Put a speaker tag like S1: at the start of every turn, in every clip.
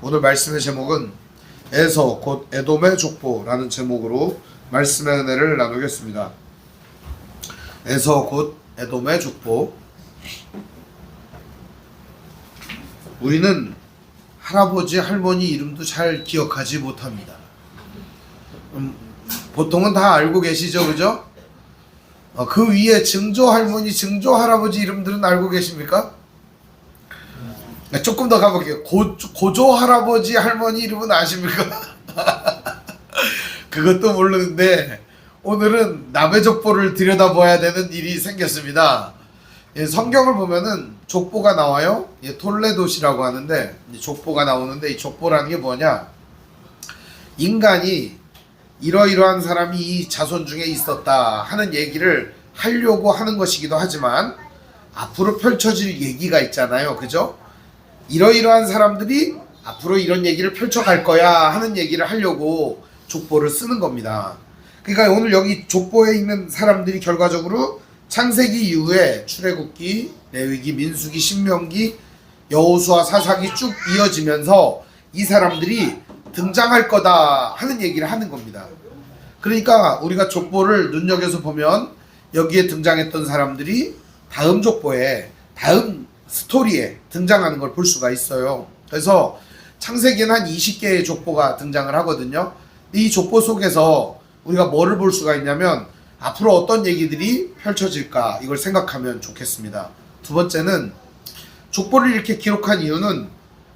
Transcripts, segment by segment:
S1: 오늘 말씀의 제목은 에서 곧 에돔의 족보라는 제목으로 말씀의 은혜를 나누겠습니다. 에서 곧 에돔의 족보. 우리는 할아버지 할머니 이름도 잘 기억하지 못합니다. 보통은 다 알고 계시죠, 그죠? 그 위에 증조 할머니, 증조 할아버지 이름들은 알고 계십니까? 조금 더 가볼게요. 고조 할아버지 할머니 이름은 아십니까? 그것도 모르는데 오늘은 남의 족보를 들여다봐야 되는 일이 생겼습니다. 성경을 보면은 족보가 나와요. 톨레도시라고 하는데 족보가 나오는데 이 족보라는 게 뭐냐? 인간이 이러이러한 사람이 이 자손 중에 있었다 하는 얘기를 하려고 하는 것이기도 하지만 앞으로 펼쳐질 얘기가 있잖아요, 그죠? 이러이러한 사람들이 앞으로 이런 얘기를 펼쳐갈 거야 하는 얘기를 하려고 족보를 쓰는 겁니다. 그러니까 오늘 여기 족보에 있는 사람들이 결과적으로 창세기 이후에 출애굽기, 레위기, 민수기, 신명기, 여호수아, 사사기 쭉 이어지면서 이 사람들이 등장할 거다 하는 얘기를 하는 겁니다. 그러니까 우리가 족보를 눈여겨서 보면 여기에 등장했던 사람들이 다음 족보에, 다음 스토리에 등장하는 걸 볼 수가 있어요. 그래서 창세기는 한 20개의 족보가 등장을 하거든요. 이 족보 속에서 우리가 뭐를 볼 수가 있냐면 앞으로 어떤 얘기들이 펼쳐질까 이걸 생각하면 좋겠습니다. 두 번째는 족보를 이렇게 기록한 이유는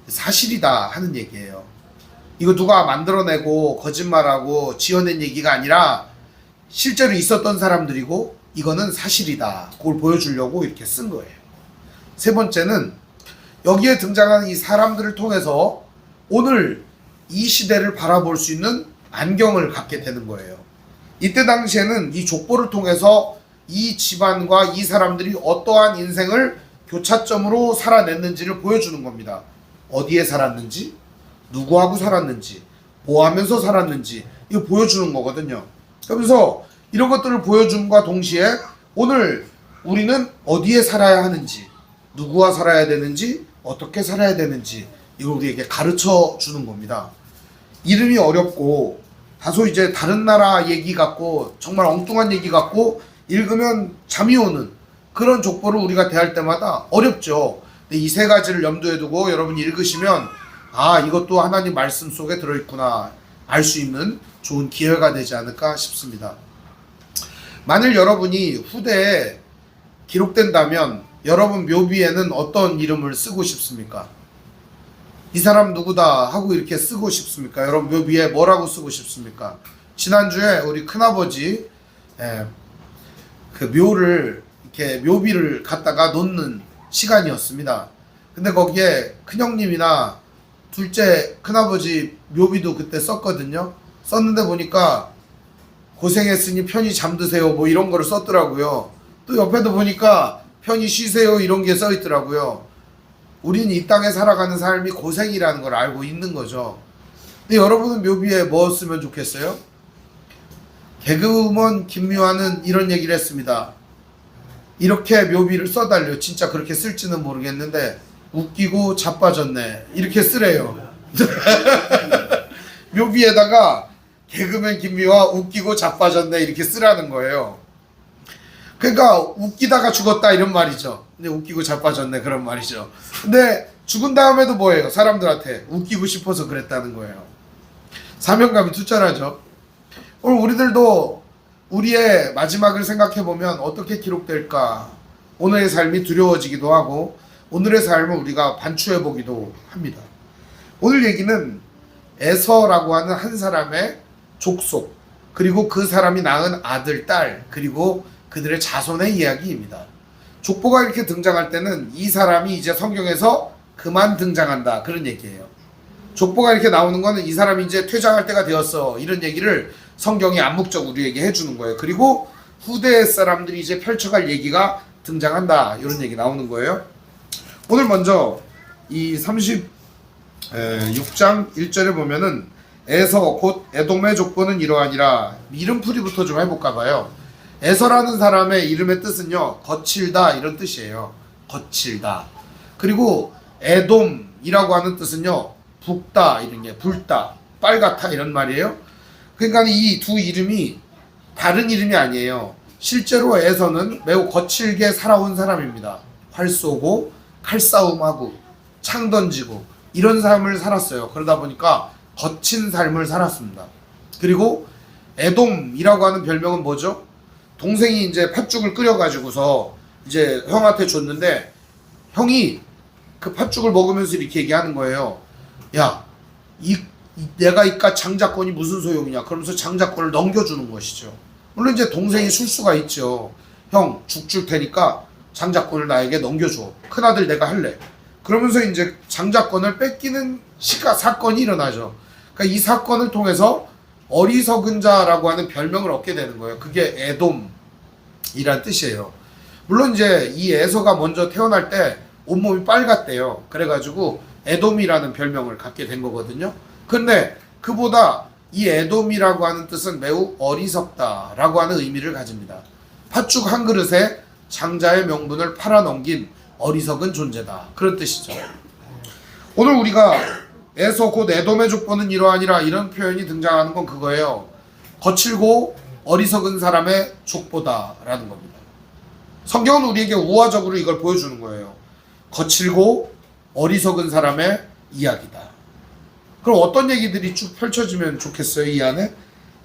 S1: 사실이다 하는 얘기예요. 이거 누가 만들어내고 거짓말하고 지어낸 얘기가 아니라 실제로 있었던 사람들이고 이거는 사실이다. 그걸 보여주려고 이렇게 쓴 거예요. 세 번째는 여기에 등장하는 이 사람들을 통해서 오늘 이 시대를 바라볼 수 있는 안경을 갖게 되는 거예요. 이때 당시에는 이 족보를 통해서 이 집안과 이 사람들이 어떠한 인생을 교차점으로 살아냈는지를 보여주는 겁니다. 어디에 살았는지, 누구하고 살았는지, 뭐 하면서 살았는지 이거 보여주는 거거든요. 그러면서 이런 것들을 보여줌과 동시에 오늘 우리는 어디에 살아야 하는지, 누구와 살아야 되는지, 어떻게 살아야 되는지 이걸 우리에게 가르쳐 주는 겁니다. 이름이 어렵고 다소 이제 다른 나라 얘기 같고 정말 엉뚱한 얘기 같고 읽으면 잠이 오는 그런 족보를 우리가 대할 때마다 어렵죠. 근데 이 세 가지를 염두에 두고 여러분이 읽으시면 아, 이것도 하나님 말씀 속에 들어있구나 알 수 있는 좋은 기회가 되지 않을까 싶습니다. 만일 여러분이 후대에 기록된다면 여러분 묘비에는 어떤 이름을 쓰고 싶습니까? 이 사람 누구다 하고 이렇게 쓰고 싶습니까? 여러분 묘비에 뭐라고 쓰고 싶습니까? 지난주에 우리 큰아버지 그 묘를 이렇게 묘비를 갖다가 놓는 시간이었습니다. 근데 거기에 큰형님이나 둘째 큰아버지 묘비도 그때 썼거든요. 썼는데 보니까 고생했으니 편히 잠드세요 뭐 이런 거를 썼더라고요. 또 옆에도 보니까 편히 쉬세요 이런 게 써 있더라고요. 우린 이 땅에 살아가는 삶이 고생이라는 걸 알고 있는 거죠. 근데 여러분은 묘비에 뭐 쓰면 좋겠어요? 개그우먼 김미화는 이런 얘기를 했습니다. 이렇게 묘비를 써달려. 진짜 그렇게 쓸지는 모르겠는데 웃기고 자빠졌네 이렇게 쓰래요. 묘비에다가 개그맨 김미화 웃기고 자빠졌네 이렇게 쓰라는 거예요. 그러니까 웃기다가 죽었다 이런 말이죠. 근데 웃기고 자빠졌네 그런 말이죠. 근데 죽은 다음에도 뭐예요? 사람들한테 웃기고 싶어서 그랬다는 거예요. 사명감이 투철하죠. 오늘 우리들도 우리의 마지막을 생각해보면 어떻게 기록될까? 오늘의 삶이 두려워지기도 하고 오늘의 삶을 우리가 반추해보기도 합니다. 오늘 얘기는 에서라고 하는 한 사람의 족속 그리고 그 사람이 낳은 아들, 딸 그리고 그들의 자손의 이야기입니다. 족보가 이렇게 등장할 때는 이 사람이 이제 성경에서 그만 등장한다 그런 얘기예요. 족보가 이렇게 나오는 거는 이 사람이 이제 퇴장할 때가 되었어 이런 얘기를 성경이 암묵적으로 우리에게 해주는 거예요. 그리고 후대 사람들이 이제 펼쳐갈 얘기가 등장한다 이런 얘기 나오는 거예요. 오늘 먼저 이 36장 1절에 보면은 에서 곧 에돔의 족보는 이러하니라 이름풀이부터 좀 해볼까 봐요. 에서라는 사람의 이름의 뜻은요 거칠다 이런 뜻이에요. 거칠다. 그리고 에돔이라고 하는 뜻은요 붓다 이런 게 붉다, 빨갛다 이런 말이에요. 그러니까 이 두 이름이 다른 이름이 아니에요. 실제로 에서는 매우 거칠게 살아온 사람입니다. 활 쏘고 칼싸움하고 창 던지고 이런 삶을 살았어요. 그러다 보니까 거친 삶을 살았습니다. 그리고 에돔이라고 하는 별명은 뭐죠? 동생이 이제 팥죽을 끓여가지고서 이제 형한테 줬는데 형이 그 팥죽을 먹으면서 이렇게 얘기하는 거예요. 야, 내가 이깟 장자권이 무슨 소용이냐? 그러면서 장자권을 넘겨주는 것이죠. 물론 이제 동생이 술수가 있죠. 형, 죽 줄 테니까 장자권을 나에게 넘겨줘. 큰아들 내가 할래. 그러면서 이제 장자권을 뺏기는 사건이 일어나죠. 그러니까 이 사건을 통해서 어리석은 자라고 하는 별명을 얻게 되는 거예요. 그게 에돔이란 뜻이에요. 물론 이제 이 에서가 먼저 태어날 때 온몸이 빨갛대요. 그래가지고 에돔이라는 별명을 갖게 된 거거든요. 근데 그보다 이 에돔이라고 하는 뜻은 매우 어리석다라고 하는 의미를 가집니다. 팥죽 한 그릇에 장자의 명분을 팔아넘긴 어리석은 존재다. 그런 뜻이죠. 오늘 우리가 에서 곧 에돔의 족보는 이러하니라 이런 표현이 등장하는 건 그거예요. 거칠고 어리석은 사람의 족보다라는 겁니다. 성경은 우리에게 우화적으로 이걸 보여주는 거예요. 거칠고 어리석은 사람의 이야기다. 그럼 어떤 얘기들이 쭉 펼쳐지면 좋겠어요? 이 안에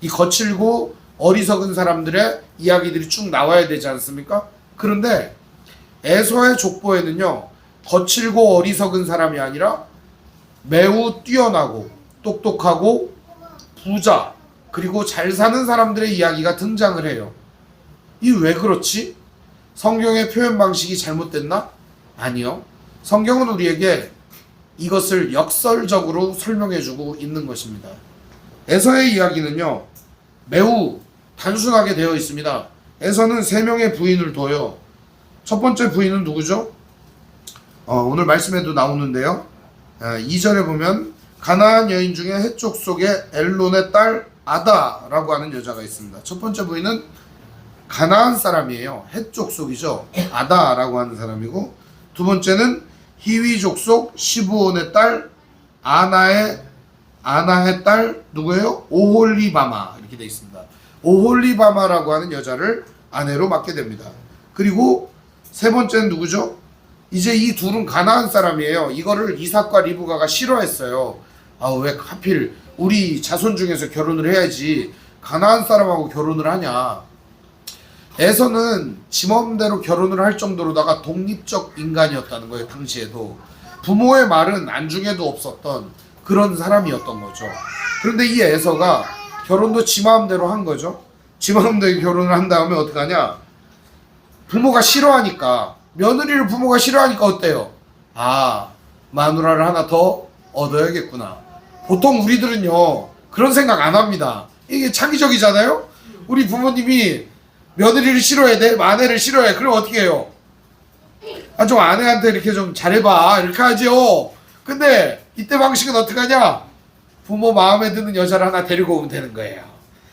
S1: 이 거칠고 어리석은 사람들의 이야기들이 쭉 나와야 되지 않습니까? 그런데 에서의 족보에는요, 거칠고 어리석은 사람이 아니라 매우 뛰어나고 똑똑하고 부자 그리고 잘 사는 사람들의 이야기가 등장을 해요. 이 왜 그렇지? 성경의 표현 방식이 잘못됐나? 아니요. 성경은 우리에게 이것을 역설적으로 설명해주고 있는 것입니다. 에서의 이야기는요, 매우 단순하게 되어 있습니다. 에서는 3명의 부인을 둬요. 첫 번째 부인은 누구죠? 오늘 말씀에도 나오는데요. 2절에 보면 가나안 여인 중에 헷족 속에 엘론의 딸 아다라고 하는 여자가 있습니다. 첫 번째 부인은 가나안 사람이에요. 헷족 속이죠. 아다라고 하는 사람이고, 두 번째는 히위 족속 시브온의 딸 아나의 딸 누구예요? 오홀리바마 이렇게 되어 있습니다. 오홀리바마라고 하는 여자를 아내로 맡게 됩니다. 그리고 세 번째는 누구죠? 이제 이 둘은 가나안 사람이에요. 이거를 이삭과 리브가가 싫어했어요. 왜 하필 우리 자손 중에서 결혼을 해야지 가나안 사람하고 결혼을 하냐. 에서는 지 맘대로 결혼을 할 정도로다가 독립적 인간이었다는 거예요. 당시에도 부모의 말은 안중에도 없었던 그런 사람이었던 거죠. 그런데 이 에서가 결혼도 지 마음대로 한 거죠. 지 마음대로 결혼을 한 다음에 어떻게 하냐, 부모가 싫어하니까, 며느리를 부모가 싫어하니까 어때요? 마누라를 하나 더 얻어야겠구나. 보통 우리들은요 그런 생각 안 합니다. 이게 창의적이잖아요. 우리 부모님이 며느리를 싫어해, 내 아내를 싫어해. 그럼 어떻게 해요? 좀 아내한테 이렇게 좀 잘해봐 이렇게 하죠. 근데 이때 방식은 어떻게 하냐, 부모 마음에 드는 여자를 하나 데리고 오면 되는 거예요.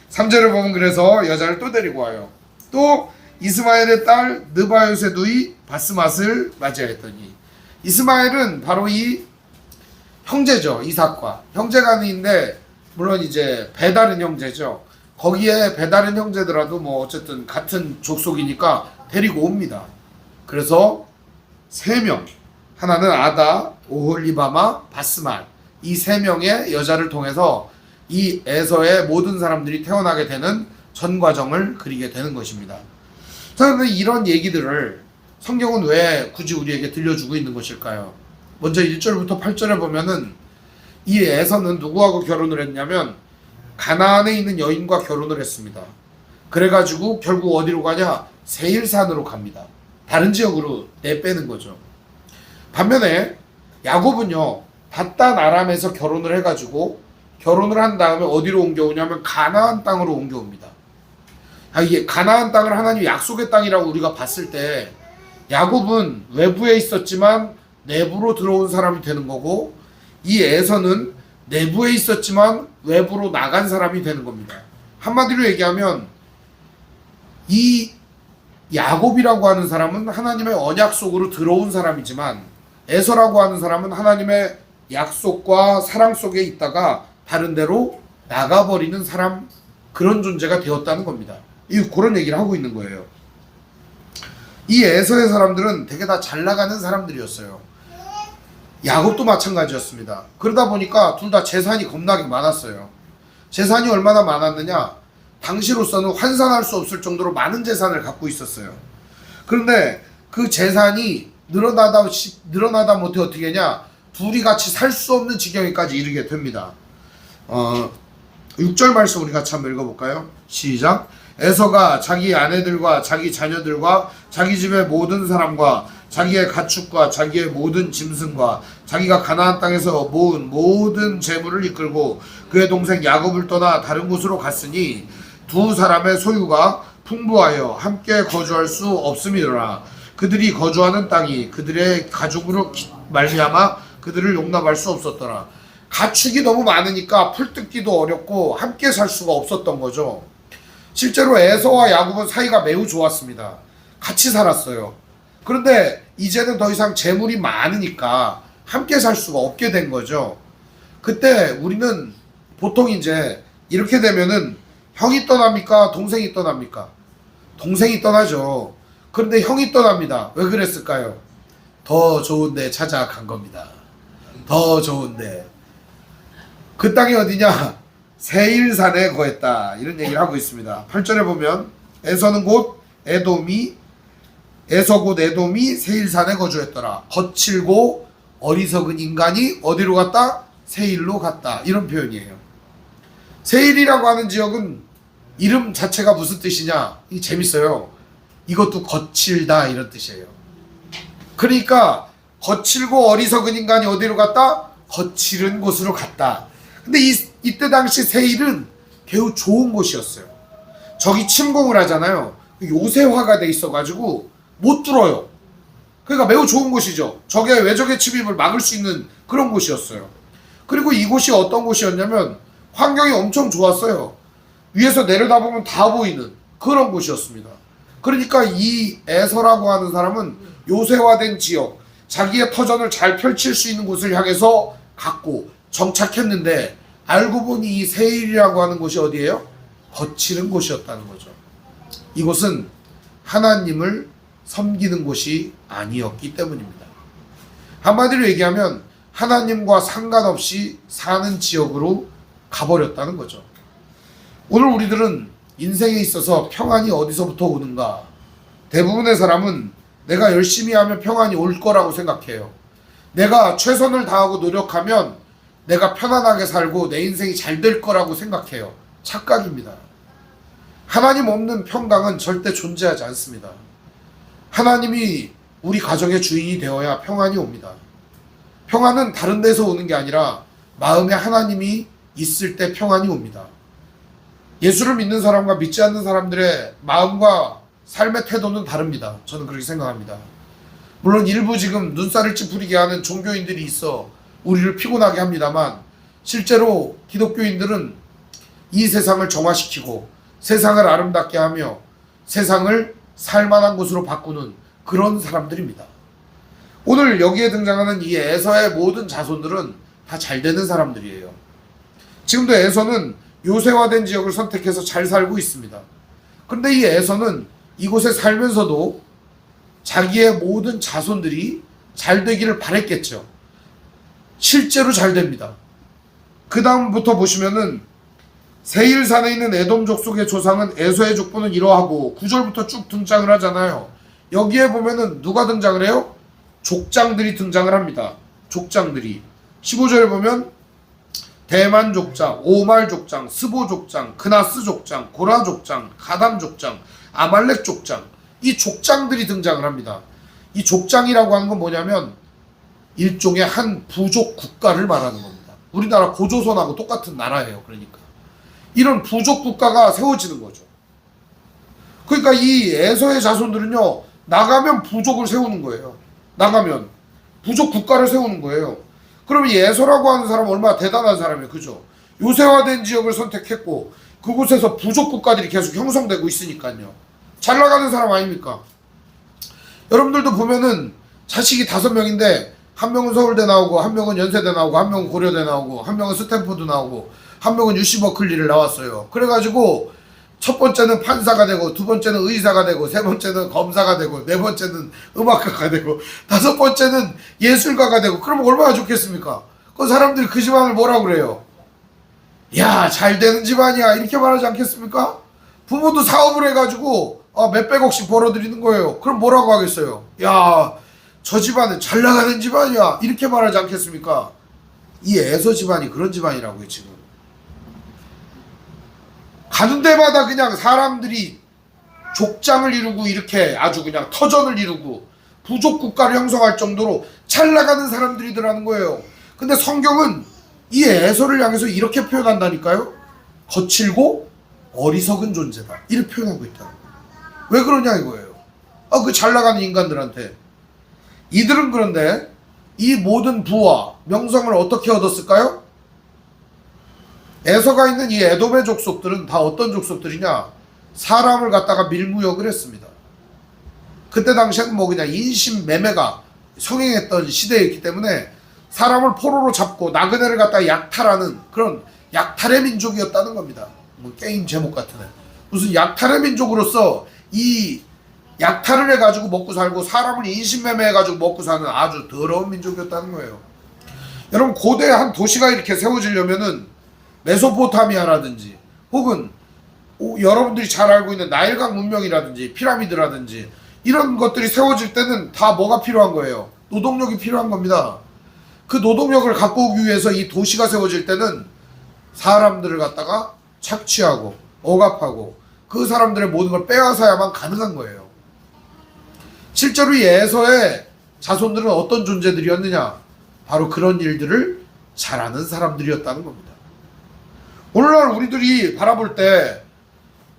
S1: 3절을 보면 그래서 여자를 또 데리고 와요. 또 이스마엘의 딸 느바요의 누이 바스맛을 맞이하였더니, 이스마엘은 바로 이 형제죠. 이삭과 형제간인데, 물론 이제 배다른 형제죠. 거기에 배다른 형제더라도 뭐 어쨌든 같은 족속이니까 데리고 옵니다. 그래서 3명, 하나는 아다, 오홀리바마, 바스맛, 이 3명의 여자를 통해서 이 에서의 모든 사람들이 태어나게 되는 전 과정을 그리게 되는 것입니다. 자, 그런데 이런 얘기들을 성경은 왜 굳이 우리에게 들려주고 있는 것일까요? 먼저 1절부터 8절에 보면은 이 에서는 누구하고 결혼을 했냐면 가나안에 있는 여인과 결혼을 했습니다. 그래가지고 결국 어디로 가냐? 세일산으로 갑니다. 다른 지역으로 내빼는 거죠. 반면에 야곱은요, 밧단 아람에서 결혼을 해가지고 결혼을 한 다음에 어디로 옮겨오냐면 가나안 땅으로 옮겨옵니다. 이게 가나안 땅을 하나님 약속의 땅이라고 우리가 봤을 때 야곱은 외부에 있었지만 내부로 들어온 사람이 되는 거고, 이 에서는 내부에 있었지만 외부로 나간 사람이 되는 겁니다. 한마디로 얘기하면 이 야곱이라고 하는 사람은 하나님의 언약 속으로 들어온 사람이지만 에서라고 하는 사람은 하나님의 약속과 사랑 속에 있다가 다른 데로 나가버리는 사람, 그런 존재가 되었다는 겁니다. 그런 얘기를 하고 있는 거예요. 이 에서의 사람들은 되게 다 잘 나가는 사람들이었어요. 야곱도 마찬가지였습니다. 그러다 보니까 둘 다 재산이 겁나게 많았어요. 재산이 얼마나 많았느냐, 당시로서는 환산할 수 없을 정도로 많은 재산을 갖고 있었어요. 그런데 그 재산이 늘어나다 못해 어떻게 하냐, 둘이 같이 살 수 없는 지경에까지 이르게 됩니다. 6절 말씀 우리 같이 한번 읽어볼까요? 시작. 에서가 자기 아내들과 자기 자녀들과 자기 집의 모든 사람과 자기의 가축과 자기의 모든 짐승과 자기가 가나안 땅에서 모은 모든 재물을 이끌고 그의 동생 야곱을 떠나 다른 곳으로 갔으니 두 사람의 소유가 풍부하여 함께 거주할 수 없음이로라. 그들이 거주하는 땅이 그들의 가족으로 말미암아 그들을 용납할 수 없었더라. 가축이 너무 많으니까 풀 뜯기도 어렵고 함께 살 수가 없었던 거죠. 실제로 에서와 야곱은 사이가 매우 좋았습니다. 같이 살았어요. 그런데 이제는 더 이상 재물이 많으니까 함께 살 수가 없게 된 거죠. 그때 우리는 보통 이제 이렇게 되면은 형이 떠납니까? 동생이 떠납니까? 동생이 떠나죠. 그런데 형이 떠납니다. 왜 그랬을까요? 더 좋은 데 찾아간 겁니다. 더 좋은 데. 그 땅이 어디냐? 세일산에 거했다. 이런 얘기를 하고 있습니다. 8절에 보면 에서는 곧 에돔이 세일산에 거주했더라. 거칠고 어리석은 인간이 어디로 갔다? 세일로 갔다. 이런 표현이에요. 세일이라고 하는 지역은 이름 자체가 무슨 뜻이냐? 이게 재밌어요. 이것도 거칠다 이런 뜻이에요. 그러니까 거칠고 어리석은 인간이 어디로 갔다? 거칠은 곳으로 갔다. 근데 이때 당시 세일은 매우 좋은 곳이었어요. 저기 침공을 하잖아요. 요새화가 돼 있어가지고 못 뚫어요. 그러니까 매우 좋은 곳이죠. 적의 외적의 침입을 막을 수 있는 그런 곳이었어요. 그리고 이곳이 어떤 곳이었냐면 환경이 엄청 좋았어요. 위에서 내려다보면 다 보이는 그런 곳이었습니다. 그러니까 이 에서라고 하는 사람은 요새화된 지역, 자기의 터전을 잘 펼칠 수 있는 곳을 향해서 갔고 정착했는데 알고 보니 이 세일이라고 하는 곳이 어디예요? 거칠은 곳이었다는 거죠. 이곳은 하나님을 섬기는 곳이 아니었기 때문입니다. 한마디로 얘기하면 하나님과 상관없이 사는 지역으로 가버렸다는 거죠. 오늘 우리들은 인생에 있어서 평안이 어디서부터 오는가? 대부분의 사람은 내가 열심히 하면 평안이 올 거라고 생각해요. 내가 최선을 다하고 노력하면 내가 편안하게 살고 내 인생이 잘 될 거라고 생각해요. 착각입니다. 하나님 없는 평강은 절대 존재하지 않습니다. 하나님이 우리 가정의 주인이 되어야 평안이 옵니다. 평안은 다른 데서 오는 게 아니라 마음에 하나님이 있을 때 평안이 옵니다. 예수를 믿는 사람과 믿지 않는 사람들의 마음과 삶의 태도는 다릅니다. 저는 그렇게 생각합니다. 물론 일부 지금 눈살을 찌푸리게 하는 종교인들이 있어 우리를 피곤하게 합니다만 실제로 기독교인들은 이 세상을 정화시키고 세상을 아름답게 하며 세상을 살만한 곳으로 바꾸는 그런 사람들입니다. 오늘 여기에 등장하는 이 에서의 모든 자손들은 다 잘되는 사람들이에요. 지금도 에서는 요새화된 지역을 선택해서 잘 살고 있습니다. 그런데 이 에서는 이곳에 살면서도 자기의 모든 자손들이 잘 되기를 바랬겠죠. 실제로 잘 됩니다. 그 다음부터 보시면은 세일산에 있는 에돔 족속의 조상은 에서의 족보는 이러하고 9절부터 쭉 등장을 하잖아요. 여기에 보면은 누가 등장을 해요? 족장들이 등장을 합니다. 족장들이 15절에 보면 대만 족장, 오말 족장, 스보 족장, 그나스 족장, 고라 족장, 가담 족장, 아말렉 족장, 이 족장들이 등장을 합니다. 이 족장이라고 하는 건 뭐냐면 일종의 한 부족 국가를 말하는 겁니다. 우리나라 고조선하고 똑같은 나라예요. 그러니까 이런 부족 국가가 세워지는 거죠. 그러니까 이 에서의 자손들은요, 나가면 부족을 세우는 거예요. 나가면 부족 국가를 세우는 거예요. 그러면 이 에서라고 하는 사람은 얼마나 대단한 사람이에요. 그죠? 요새화된 지역을 선택했고 그곳에서 부족 국가들이 계속 형성되고 있으니까요. 잘 나가는 사람 아닙니까? 여러분들도 보면은 자식이 5명인데 한 명은 서울대 나오고, 한 명은 연세대 나오고, 한 명은 고려대 나오고, 한 명은 스탠포드 나오고, 한 명은 UC 버클리를 나왔어요. 그래가지고 첫 번째는 판사가 되고, 두 번째는 의사가 되고, 세 번째는 검사가 되고, 네 번째는 음악가가 되고, 다섯 번째는 예술가가 되고. 그러면 얼마나 좋겠습니까? 그 사람들이 그 집안을 뭐라 그래요? 야, 잘 되는 집안이야, 이렇게 말하지 않겠습니까? 부모도 사업을 해가지고 몇백억씩 벌어들이는 거예요. 그럼 뭐라고 하겠어요? 야, 저 집안은 잘 나가는 집안이야, 이렇게 말하지 않겠습니까? 이 에서 집안이 그런 집안이라고요. 지금 가는 데마다 그냥 사람들이 족장을 이루고, 이렇게 아주 그냥 터전을 이루고 부족 국가를 형성할 정도로 잘 나가는 사람들이더라는 거예요. 근데 성경은 이 에서를 향해서 이렇게 표현한다니까요. 거칠고 어리석은 존재다, 이렇게 표현하고 있다. 왜 그러냐 이거예요. 그 잘 나가는 인간들한테. 이들은 그런데 이 모든 부와 명성을 어떻게 얻었을까요? 에서가 있는 이 에돔의 족속들은 다 어떤 족속들이냐? 사람을 갖다가 밀무역을 했습니다. 그때 당시에는 뭐 그냥 인신매매가 성행했던 시대였기 때문에 사람을 포로로 잡고 나그네를 갖다가 약탈하는 그런 약탈의 민족이었다는 겁니다. 뭐 게임 제목 같은 애. 무슨 약탈의 민족으로서 이 약탈을 해가지고 먹고 살고, 사람을 인신매매해가지고 먹고 사는 아주 더러운 민족이었다는 거예요. 여러분, 고대 한 도시가 이렇게 세워지려면은 메소포타미아라든지, 혹은 여러분들이 잘 알고 있는 나일강 문명이라든지 피라미드라든지 이런 것들이 세워질 때는 다 뭐가 필요한 거예요? 노동력이 필요한 겁니다. 그 노동력을 갖고 오기 위해서 이 도시가 세워질 때는 사람들을 갖다가 착취하고 억압하고 그 사람들의 모든 걸 빼앗아야만 가능한 거예요. 실제로 이 에서의 자손들은 어떤 존재들이었느냐? 바로 그런 일들을 잘하는 사람들이었다는 겁니다. 오늘날 우리들이 바라볼 때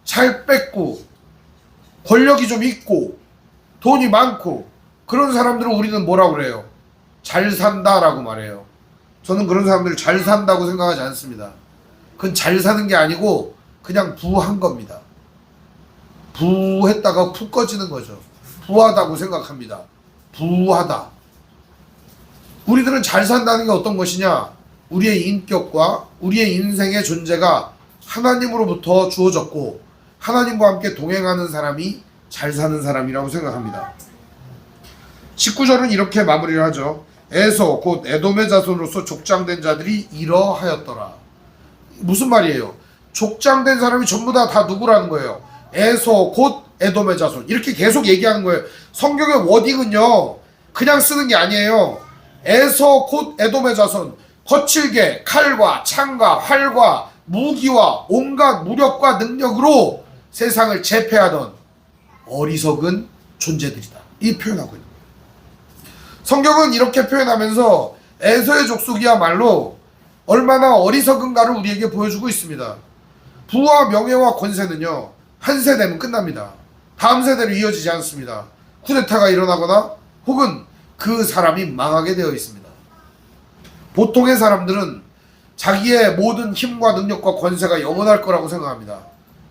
S1: 잘 뺏고 권력이 좀 있고 돈이 많고 그런 사람들을 우리는 뭐라고 그래요? 잘 산다라고 말해요. 저는 그런 사람들을 잘 산다고 생각하지 않습니다. 그건 잘 사는 게 아니고 그냥 부한 겁니다. 부했다가 푹 꺼지는 거죠. 부하다고 생각합니다. 부하다. 우리들은 잘 산다는 게 어떤 것이냐? 우리의 인격과 우리의 인생의 존재가 하나님으로부터 주어졌고 하나님과 함께 동행하는 사람이 잘 사는 사람이라고 생각합니다. 19절은 이렇게 마무리를 하죠. 에서 곧 에돔의 자손으로서 족장된 자들이 이러하였더라. 무슨 말이에요? 족장된 사람이 전부 다 누구라는 거예요? 에서 곧 에돔의 자손, 이렇게 계속 얘기하는 거예요. 성경의 워딩은요 그냥 쓰는 게 아니에요. 에서 곧 에돔의 자손, 거칠게 칼과 창과 활과 무기와 온갖 무력과 능력으로 세상을 제패하던 어리석은 존재들이다, 이 표현하고 있는 거예요. 성경은 이렇게 표현하면서 에서의 족속이야말로 얼마나 어리석은가를 우리에게 보여주고 있습니다. 부와 명예와 권세는요 한 세대면 끝납니다. 다음 세대로 이어지지 않습니다. 쿠데타가 일어나거나 혹은 그 사람이 망하게 되어 있습니다. 보통의 사람들은 자기의 모든 힘과 능력과 권세가 영원할 거라고 생각합니다.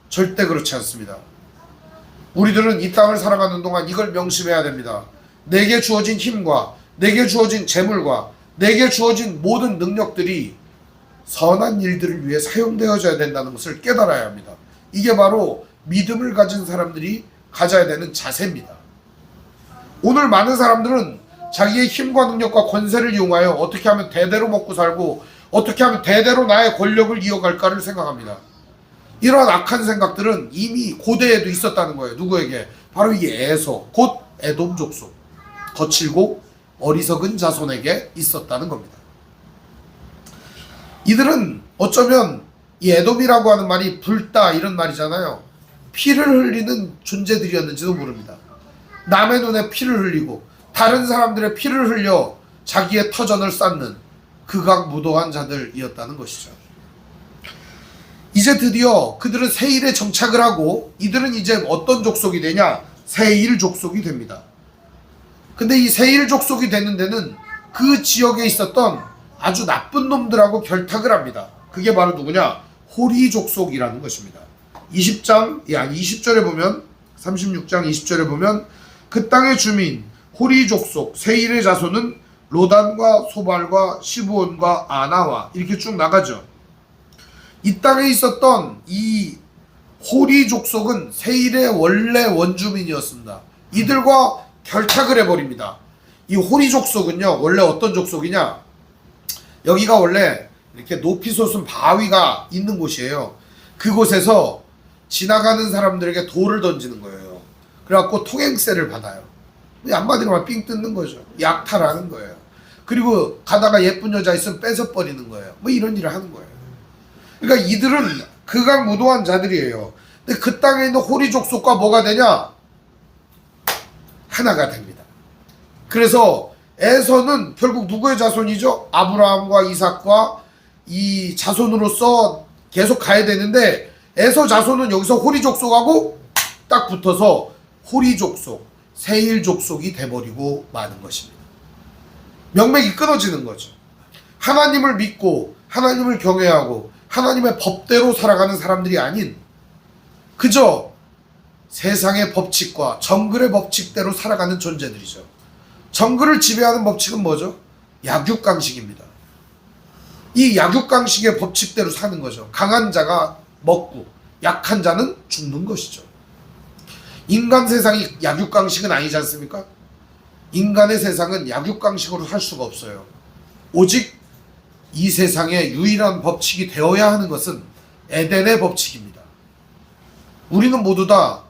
S1: 절대 그렇지 않습니다. 우리들은 이 땅을 살아가는 동안 이걸 명심해야 됩니다. 내게 주어진 힘과 내게 주어진 재물과 내게 주어진 모든 능력들이 선한 일들을 위해 사용되어져야 된다는 것을 깨달아야 합니다. 이게 바로 믿음을 가진 사람들이 가져야 되는 자세입니다. 오늘 많은 사람들은 자기의 힘과 능력과 권세를 이용하여 어떻게 하면 대대로 먹고 살고 어떻게 하면 대대로 나의 권력을 이어갈까를 생각합니다. 이러한 악한 생각들은 이미 고대에도 있었다는 거예요. 누구에게? 바로 이 에서 곧 에돔 족속, 거칠고 어리석은 자손에게 있었다는 겁니다. 이들은 어쩌면 이 에돔이라고 하는 말이 불다 이런 말이잖아요. 피를 흘리는 존재들이었는지도 모릅니다. 남의 눈에 피를 흘리고 다른 사람들의 피를 흘려 자기의 터전을 쌓는 극악무도한 자들이었다는 것이죠. 이제 드디어 그들은 세일에 정착을 하고 이들은 이제 어떤 족속이 되냐? 세일 족속이 됩니다. 근데 이 세일 족속이 되는 데는 그 지역에 있었던 아주 나쁜 놈들하고 결탁을 합니다. 그게 바로 누구냐? 호리 족속이라는 것입니다. 20절에 보면 36장 20절에 보면 그 땅의 주민 호리 족속 세일의 자손은 로단과 소발과 시브온과 아나와 이렇게 쭉 나가죠. 이 땅에 있었던 이 호리 족속은 세일의 원래 원주민이었습니다. 이들과 결탁을 해버립니다. 이 호리 족속은요, 원래 어떤 족속이냐, 여기가 원래 이렇게 높이 솟은 바위가 있는 곳이에요. 그곳에서 지나가는 사람들에게 돌을 던지는 거예요. 그래갖고 통행세를 받아요. 한마디로 말하면 삥 뜯는 거죠. 약탈하는 거예요. 그리고 가다가 예쁜 여자 있으면 뺏어버리는 거예요. 뭐 이런 일을 하는 거예요. 그러니까 이들은 극악무도한 자들이에요. 근데 그 땅에 있는 호리 족속과 뭐가 되냐? 하나가 됩니다. 그래서 에서는 결국 누구의 자손이죠? 아브라함과 이삭과 이 자손으로서 계속 가야 되는데, 에서 자손은 여기서 호리 족속하고 딱 붙어서 호리 족속, 세일 족속이 돼버리고 마는 것입니다. 명맥이 끊어지는 거죠. 하나님을 믿고 하나님을 경외하고 하나님의 법대로 살아가는 사람들이 아닌 그저 세상의 법칙과 정글의 법칙대로 살아가는 존재들이죠. 정글을 지배하는 법칙은 뭐죠? 약육강식입니다. 이 약육강식의 법칙대로 사는 거죠. 강한 자가 먹고 약한 자는 죽는 것이죠. 인간 세상이 약육강식은 아니지 않습니까? 인간의 세상은 약육강식으로 살 수가 없어요. 오직 이 세상의 유일한 법칙이 되어야 하는 것은 에덴의 법칙입니다. 우리는 모두 다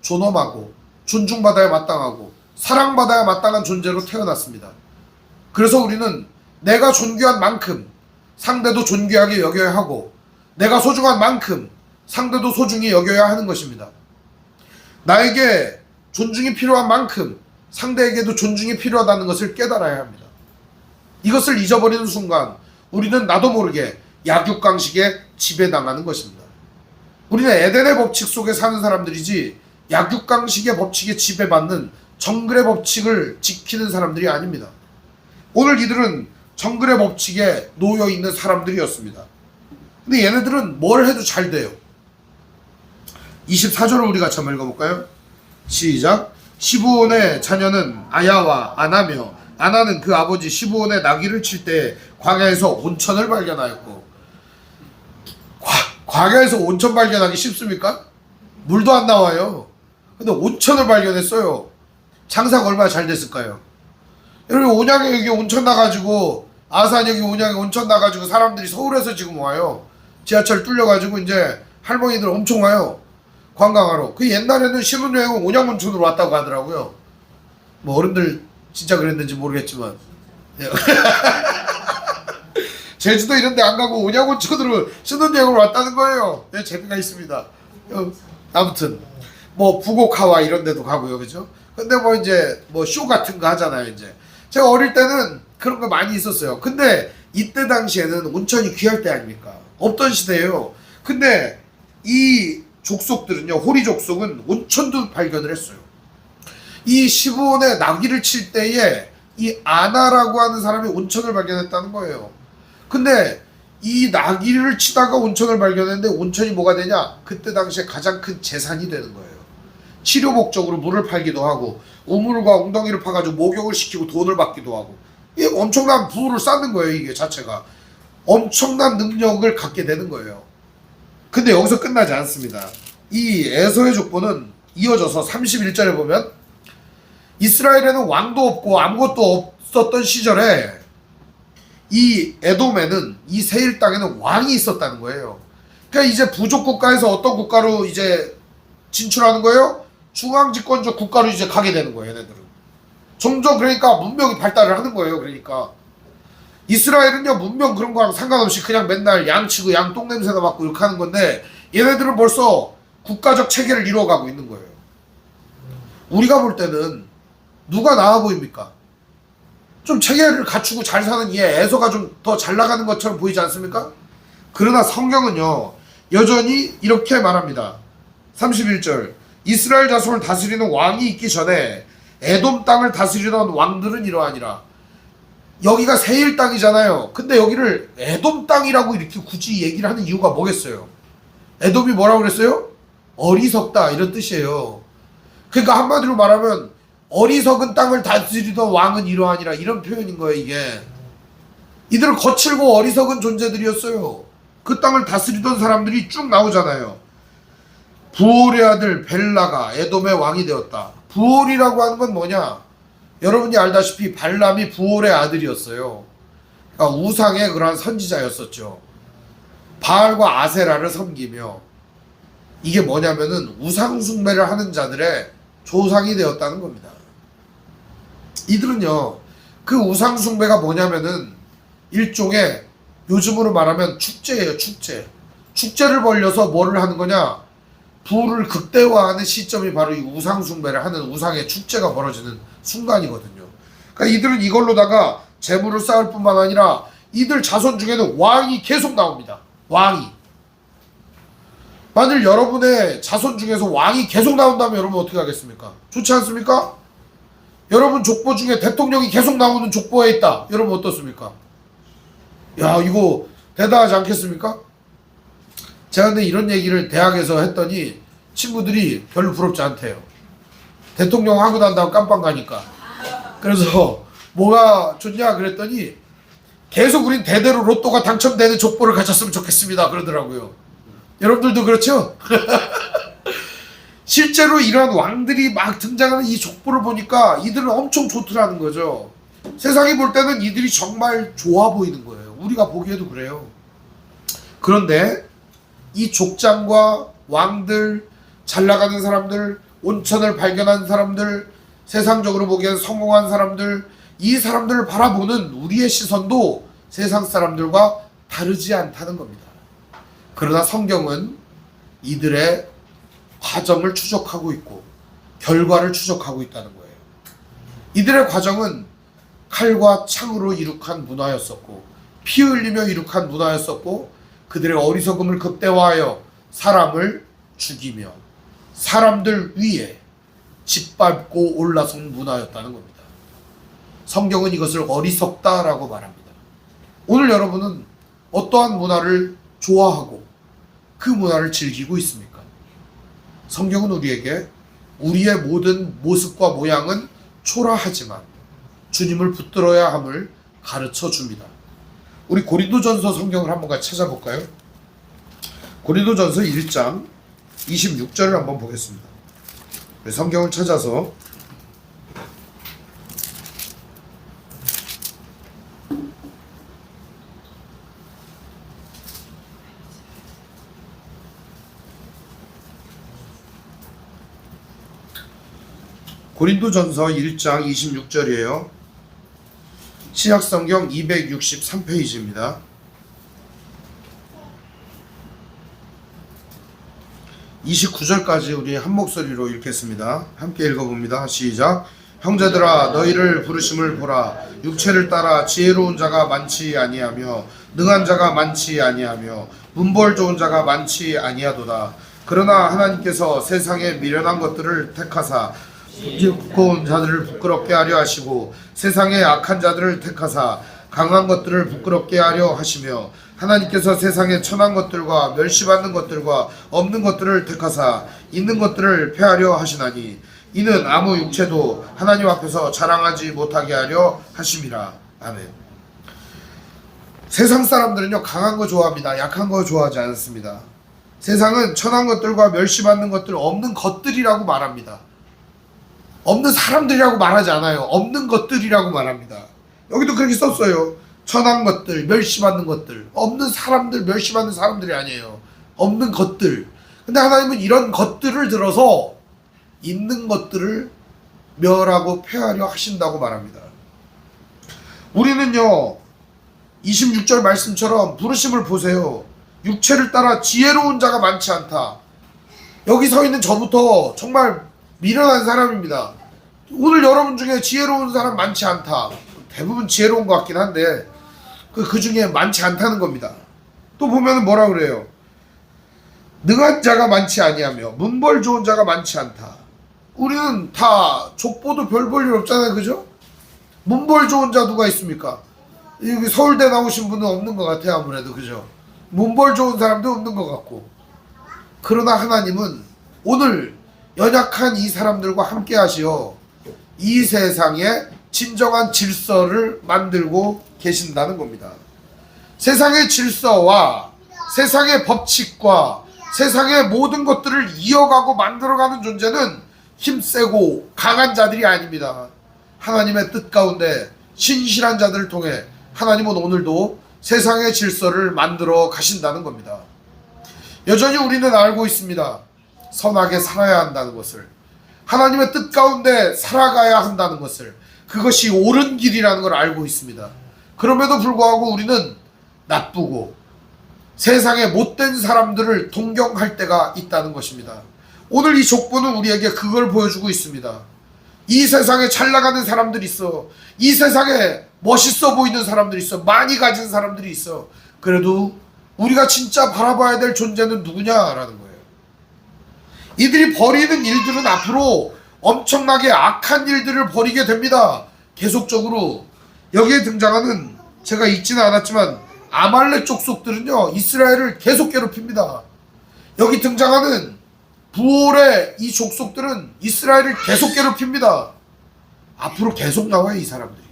S1: 존엄하고 존중받아야 마땅하고 사랑받아야 마땅한 존재로 태어났습니다. 그래서 우리는 내가 존귀한 만큼 상대도 존귀하게 여겨야 하고, 내가 소중한 만큼 상대도 소중히 여겨야 하는 것입니다. 나에게 존중이 필요한 만큼 상대에게도 존중이 필요하다는 것을 깨달아야 합니다. 이것을 잊어버리는 순간 우리는 나도 모르게 약육강식에 지배당하는 것입니다. 우리는 에덴의 법칙 속에 사는 사람들이지 약육강식의 법칙에 지배받는 정글의 법칙을 지키는 사람들이 아닙니다. 오늘 이들은 정글의 법칙에 놓여있는 사람들이었습니다. 근데 얘네들은 뭘 해도 잘 돼요. 24절을 우리가 한번 읽어볼까요? 시작. 시브온의 자녀는 아야와 아나며, 아나는 그 아버지 시브온의 나귀를 칠 때 광야에서 온천을 발견하였고, 광야에서 온천 발견하기 쉽습니까? 물도 안 나와요. 근데 온천을 발견했어요. 장사가 얼마나 잘 됐을까요? 여러분, 온양에 여기 온천 나가지고, 아산 여기 온양에 온천 나가지고 사람들이 서울에서 지금 와요. 지하철 뚫려가지고 이제 할머니들 엄청 와요. 관광하러. 그 옛날에는 신혼여행은 온양온천으로 왔다고 하더라고요. 뭐 어른들 진짜 그랬는지 모르겠지만 제주도 이런 데 안 가고 온양온천으로 신혼여행으로 왔다는 거예요. 네, 재미가 있습니다. 아무튼 뭐 부곡하와 이런 데도 가고요. 그죠? 근데 뭐 이제 뭐 쇼 같은 거 하잖아요. 이제 제가 어릴 때는 그런 거 많이 있었어요. 근데 이때 당시에는 온천이 귀할 때 아닙니까? 없던 시대예요. 근데 이 족속들은요, 호리 족속은 온천도 발견을 했어요. 이 시브온의 나귀를 칠 때에 이 아나라고 하는 사람이 온천을 발견했다는 거예요. 근데 이 나귀를 치다가 온천을 발견했는데, 온천이 뭐가 되냐? 그때 당시에 가장 큰 재산이 되는 거예요. 치료 목적으로 물을 팔기도 하고, 우물과 엉덩이를 파가지고 목욕을 시키고 돈을 받기도 하고, 이게 엄청난 부를 쌓는 거예요. 이게 자체가 엄청난 능력을 갖게 되는 거예요. 근데 여기서 끝나지 않습니다. 이 에서의 족보는 이어져서 31절에 보면, 이스라엘에는 왕도 없고 아무것도 없었던 시절에 이 에돔에는, 이 세일 땅에는 왕이 있었다는 거예요. 그러니까 이제 부족 국가에서 어떤 국가로 이제 진출하는 거예요? 중앙집권적 국가로 이제 가게 되는 거예요. 얘네들은 점점, 그러니까 문명이 발달을 하는 거예요. 그러니까 이스라엘은요, 문명 그런 거랑 상관없이 그냥 맨날 양치고 양 똥냄새나 맡고 이렇게 하는 건데, 얘네들은 벌써 국가적 체계를 이루어가고 있는 거예요. 우리가 볼 때는 누가 나아 보입니까? 좀 체계를 갖추고 잘 사는 얘 에서가 좀 더 잘 나가는 것처럼 보이지 않습니까? 그러나 성경은요, 여전히 이렇게 말합니다. 31절. 이스라엘 자손을 다스리는 왕이 있기 전에 에돔 땅을 다스리던 왕들은 이러하니라. 여기가 세일 땅이잖아요. 근데 여기를 에돔 땅이라고 이렇게 굳이 얘기를 하는 이유가 뭐겠어요? 에돔이 뭐라고 그랬어요? 어리석다, 이런 뜻이에요. 그러니까 한마디로 말하면 어리석은 땅을 다스리던 왕은 이러하니라, 이런 표현인 거예요. 이게 이들은 거칠고 어리석은 존재들이었어요. 그 땅을 다스리던 사람들이 쭉 나오잖아요. 부올의 아들 벨라가 에돔의 왕이 되었다. 부올이라고 하는 건 뭐냐? 여러분이 알다시피 발람이 부올의 아들이었어요. 그러니까 우상의 그러한 선지자였었죠. 바알과 아세라를 섬기며, 이게 뭐냐면은 우상 숭배를 하는 자들의 조상이 되었다는 겁니다. 이들은요, 그 우상 숭배가 뭐냐면은 일종의, 요즘으로 말하면 축제예요. 축제를 벌려서 뭐를 하는 거냐? 부를 극대화하는 시점이 바로 이 우상 숭배를 하는 우상의 축제가 벌어지는 순간이거든요. 그러니까 이들은 이걸로다가 재물을 쌓을 뿐만 아니라 이들 자손 중에는 왕이 계속 나옵니다. 왕이. 만일 여러분의 자손 중에서 왕이 계속 나온다면 여러분 어떻게 하겠습니까? 좋지 않습니까? 여러분 족보 중에 대통령이 계속 나오는 족보에 있다. 여러분 어떻습니까? 야, 이거 대단하지 않겠습니까? 제가 근데 이런 얘기를 대학에서 했더니 친구들이 별로 부럽지 않대요. 대통령 하고 난 다음 깜빵 가니까. 그래서 뭐가 좋냐 그랬더니 계속 우린 대대로 로또가 당첨되는 족보를 가졌으면 좋겠습니다 그러더라고요. 여러분들도 그렇죠? 실제로 이런 왕들이 막 등장하는 이 족보를 보니까 이들은 엄청 좋더라는 거죠. 세상이 볼 때는 이들이 정말 좋아 보이는 거예요. 우리가 보기에도 그래요. 그런데 이 족장과 왕들, 잘 나가는 사람들, 온천을 발견한 사람들, 세상적으로 보기엔 성공한 사람들, 이 사람들을 바라보는 우리의 시선도 세상 사람들과 다르지 않다는 겁니다. 그러나 성경은 이들의 과정을 추적하고 있고 결과를 추적하고 있다는 거예요. 이들의 과정은 칼과 창으로 이룩한 문화였었고 피 흘리며 이룩한 문화였었고 그들의 어리석음을 극대화하여 사람을 죽이며 사람들 위에 짓밟고 올라선 문화였다는 겁니다. 성경은 이것을 어리석다라고 말합니다. 오늘 여러분은 어떠한 문화를 좋아하고 그 문화를 즐기고 있습니까? 성경은 우리에게 우리의 모든 모습과 모양은 초라하지만 주님을 붙들어야 함을 가르쳐 줍니다. 우리 고린도전서 성경을 한번 같이 찾아볼까요? 고린도전서 1장 26절을 한번 보겠습니다. 성경을 찾아서 고린도전서 1장 26절이에요. 신약성경 263페이지입니다. 29절까지 우리 한 목소리로 읽겠습니다. 함께 읽어봅니다. 시작. 형제들아 너희를 부르심을 보라. 육체를 따라 지혜로운 자가 많지 아니하며 능한 자가 많지 아니하며 문벌 좋은 자가 많지 아니하도다. 그러나 하나님께서 세상의 미련한 것들을 택하사 부끄러운 자들을 부끄럽게 하려 하시고 세상의 악한 자들을 택하사 강한 것들을 부끄럽게 하려 하시며 하나님께서 세상의 천한 것들과 멸시받는 것들과 없는 것들을 택하사 있는 것들을 폐하려 하시나니 이는 아무 육체도 하나님 앞에서 자랑하지 못하게 하려 하심이라. 아멘. 세상 사람들은요 강한 거 좋아합니다. 약한 거 좋아하지 않습니다. 세상은 천한 것들과 멸시받는 것들, 없는 것들이라고 말합니다. 없는 사람들이라고 말하지 않아요. 없는 것들이라고 말합니다. 여기도 그렇게 썼어요. 천한 것들, 멸시받는 것들. 없는 사람들, 멸시받는 사람들이 아니에요. 없는 것들. 근데 하나님은 이런 것들을 들어서 있는 것들을 멸하고 폐하려 하신다고 말합니다. 우리는요 26절 말씀처럼 부르심을 보세요. 육체를 따라 지혜로운 자가 많지 않다. 여기 서 있는 저부터 정말 미련한 사람입니다. 오늘 여러분 중에 지혜로운 사람 많지 않다. 대부분 지혜로운 것 같긴 한데 그 중에 많지 않다는 겁니다. 또 보면 뭐라 그래요? 능한 자가 많지 아니하며 문벌 좋은 자가 많지 않다. 우리는 다 족보도 별 볼 일 없잖아요. 그죠? 문벌 좋은 자 누가 있습니까? 여기 서울대 나오신 분은 없는 것 같아요. 아무래도. 그죠? 문벌 좋은 사람도 없는 것 같고. 그러나 하나님은 오늘 연약한 이 사람들과 함께 하시어 이 세상에 진정한 질서를 만들고 계신다는 겁니다. 세상의 질서와 세상의 법칙과 세상의 모든 것들을 이어가고 만들어가는 존재는 힘세고 강한 자들이 아닙니다. 하나님의 뜻 가운데 신실한 자들을 통해 하나님은 오늘도 세상의 질서를 만들어 가신다는 겁니다. 여전히 우리는 알고 있습니다. 선하게 살아야 한다는 것을, 하나님의 뜻 가운데 살아가야 한다는 것을, 그것이 옳은 길이라는 걸 알고 있습니다. 그럼에도 불구하고 우리는 나쁘고 세상의 못된 사람들을 동경할 때가 있다는 것입니다. 오늘 이 족보는 우리에게 그걸 보여주고 있습니다. 이 세상에 잘 나가는 사람들이 있어. 이 세상에 멋있어 보이는 사람들이 있어. 많이 가진 사람들이 있어. 그래도 우리가 진짜 바라봐야 될 존재는 누구냐라는 거예요. 이들이 벌이는 일들은 앞으로 엄청나게 악한 일들을 벌이게 됩니다. 계속적으로 여기에 등장하는, 제가 읽지는 않았지만 아말렉 족속들은요 이스라엘을 계속 괴롭힙니다. 여기 등장하는 부올의 이 족속들은 이스라엘을 계속 괴롭힙니다. 앞으로 계속 나와요 이 사람들이.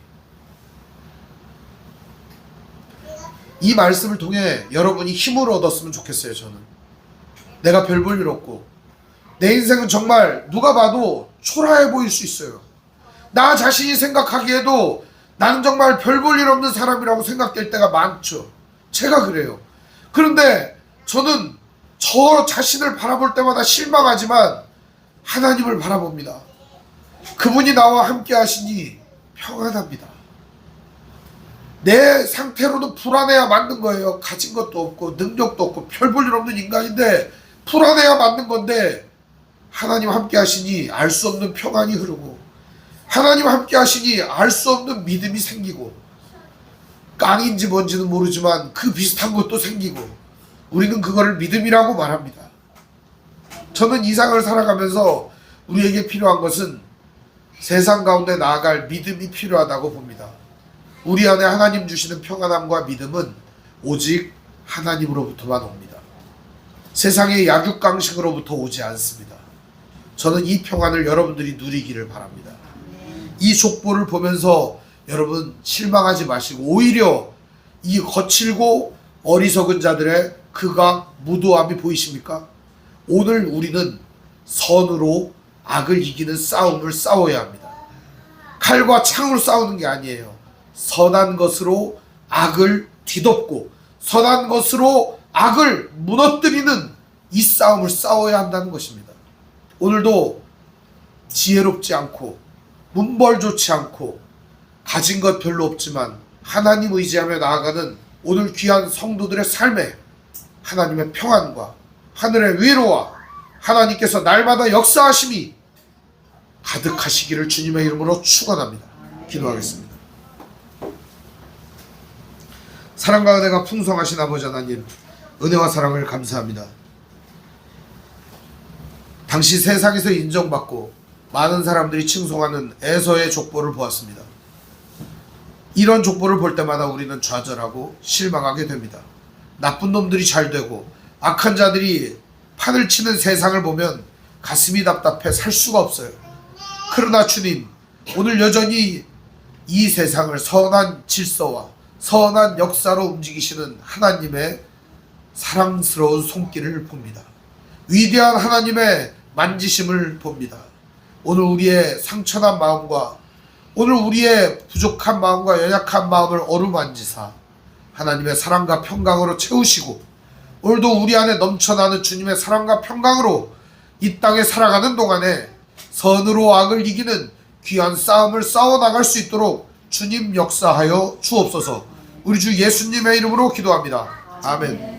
S1: 이 말씀을 통해 여러분이 힘을 얻었으면 좋겠어요. 저는 내가 별 볼 일 없고 내 인생은 정말 누가 봐도 초라해 보일 수 있어요. 나 자신이 생각하기에도 나는 정말 별 볼 일 없는 사람이라고 생각될 때가 많죠. 제가 그래요. 그런데 저는 저 자신을 바라볼 때마다 실망하지만 하나님을 바라봅니다. 그분이 나와 함께 하시니 평안합니다. 내 상태로는 불안해야 맞는 거예요. 가진 것도 없고 능력도 없고 별 볼 일 없는 인간인데 불안해야 맞는 건데, 하나님 함께 하시니 알 수 없는 평안이 흐르고, 하나님 함께 하시니 알 수 없는 믿음이 생기고, 깡인지 뭔지는 모르지만 그 비슷한 것도 생기고, 우리는 그거를 믿음이라고 말합니다. 저는 이 세상을 살아가면서 우리에게 필요한 것은 세상 가운데 나아갈 믿음이 필요하다고 봅니다. 우리 안에 하나님 주시는 평안함과 믿음은 오직 하나님으로부터만 옵니다. 세상의 약육강식으로부터 오지 않습니다. 저는 이 평안을 여러분들이 누리기를 바랍니다. 이 족보를 보면서 여러분 실망하지 마시고, 오히려 이 거칠고 어리석은 자들의 극악 무도함이 보이십니까? 오늘 우리는 선으로 악을 이기는 싸움을 싸워야 합니다. 칼과 창으로 싸우는 게 아니에요. 선한 것으로 악을 뒤덮고 선한 것으로 악을 무너뜨리는 이 싸움을 싸워야 한다는 것입니다. 오늘도 지혜롭지 않고 문벌 좋지 않고 가진 것 별로 없지만 하나님 의지하며 나아가는 오늘 귀한 성도들의 삶에 하나님의 평안과 하늘의 위로와 하나님께서 날마다 역사하심이 가득하시기를 주님의 이름으로 축원합니다. 기도하겠습니다. 사랑과 은혜가 풍성하신 아버지 하나님, 은혜와 사랑을 감사합니다. 당시 세상에서 인정받고 많은 사람들이 칭송하는 에서의 족보를 보았습니다. 이런 족보를 볼 때마다 우리는 좌절하고 실망하게 됩니다. 나쁜 놈들이 잘 되고 악한 자들이 판을 치는 세상을 보면 가슴이 답답해 살 수가 없어요. 그러나 주님, 오늘 여전히 이 세상을 선한 질서와 선한 역사로 움직이시는 하나님의 사랑스러운 손길을 봅니다. 위대한 하나님의 만지심을 봅니다. 오늘 우리의 상처난 마음과 오늘 우리의 부족한 마음과 연약한 마음을 어루만지사 하나님의 사랑과 평강으로 채우시고, 오늘도 우리 안에 넘쳐나는 주님의 사랑과 평강으로 이 땅에 살아가는 동안에 선으로 악을 이기는 귀한 싸움을 싸워나갈 수 있도록 주님 역사하여 주옵소서. 우리 주 예수님의 이름으로 기도합니다. 아멘.